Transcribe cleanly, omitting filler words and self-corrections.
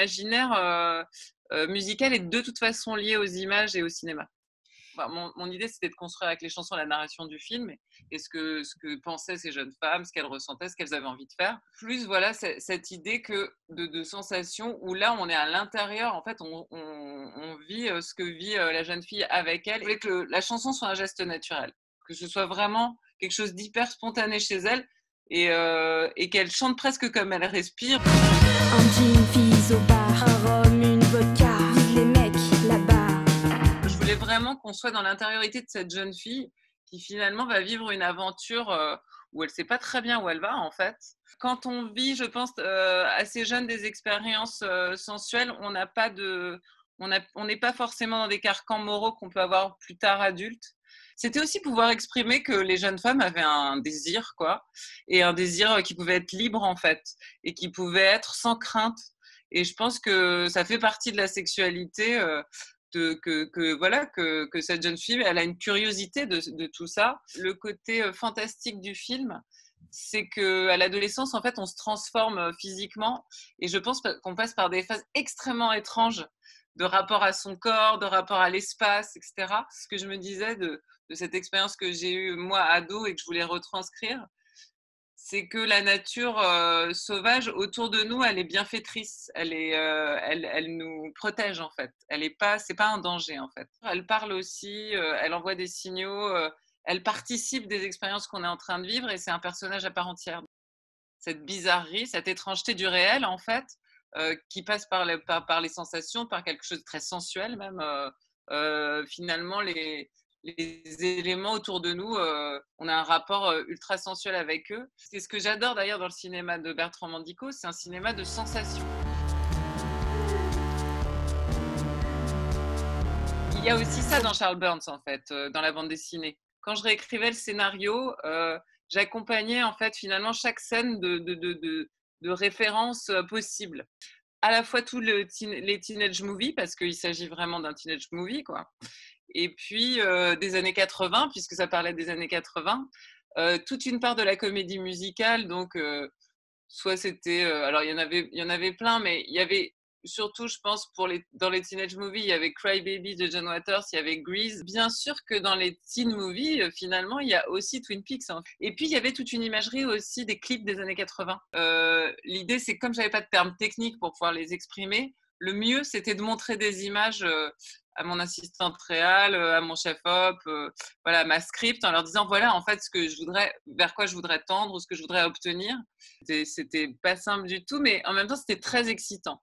l'imaginaire musical est de toute façon lié aux images et au cinéma. Enfin, mon idée, c'était de construire avec les chansons la narration du film et ce que pensaient ces jeunes femmes, ce qu'elles ressentaient, ce qu'elles avaient envie de faire. Plus, voilà, cette idée de sensation où là, on est à l'intérieur, en fait, on vit ce que vit la jeune fille avec elle. Je voulais que la chanson soit un geste naturel, que ce soit vraiment quelque chose d'hyper spontané chez elle et qu'elle chante presque comme elle respire. Un gin, fizz au bar, un rhum, une vodka, vive les mecs là-bas. Je voulais vraiment qu'on soit dans l'intériorité de cette jeune fille qui finalement va vivre une aventure où elle ne sait pas très bien où elle va en fait. Quand on vit, je pense, assez jeune des expériences sensuelles, on n'a pas de, on n'est pas forcément dans des carcans moraux qu'on peut avoir plus tard adulte. C'était aussi pouvoir exprimer que les jeunes femmes avaient un désir, quoi, et un désir qui pouvait être libre en fait, et qui pouvait être sans crainte. Et je pense que ça fait partie de la sexualité. Voilà, que cette jeune fille, elle a une curiosité de tout ça. Le côté fantastique du film, c'est qu'à l'adolescence, en fait, on se transforme physiquement et je pense qu'on passe par des phases extrêmement étranges de rapport à son corps, de rapport à l'espace, etc. Ce que je me disais de cette expérience que j'ai eue, moi, ado, et que je voulais retranscrire, c'est que la nature sauvage autour de nous, elle est bienfaitrice, elle nous protège en fait. C'est pas un danger en fait. Elle parle aussi, elle envoie des signaux, elle participe des expériences qu'on est en train de vivre et c'est un personnage à part entière. Cette bizarrerie, cette étrangeté du réel en fait, qui passe par les sensations, par quelque chose de très sensuel même. Finalement, les éléments autour de nous, on a un rapport ultra sensuel avec eux. C'est ce que j'adore d'ailleurs dans le cinéma de Bertrand Mandico, c'est un cinéma de sensations. Il y a aussi ça dans Charles Burns en fait, dans la bande dessinée. Quand je réécrivais le scénario, j'accompagnais en fait finalement chaque scène de références possibles. À la fois tous les teenage movies, parce qu'il s'agit vraiment d'un teenage movie, quoi. Et puis des années 80, puisque ça parlait des années 80, toute une part de la comédie musicale, donc soit c'était, alors il y en avait plein, mais il y avait surtout, je pense, dans les teenage movies, il y avait Cry Baby de John Waters, il y avait Grease. Bien sûr que dans les teen movies, finalement, il y a aussi Twin Peaks, hein. Et puis il y avait toute une imagerie aussi des clips des années 80. L'idée, c'est que comme j'avais pas de termes techniques pour pouvoir les exprimer, le mieux, c'était de montrer des images à mon assistante réelle, à mon chef-op, voilà, à ma script, en leur disant voilà en fait ce que je voudrais, vers quoi je voudrais tendre, ou ce que je voudrais obtenir. C'était pas simple du tout, mais en même temps c'était très excitant.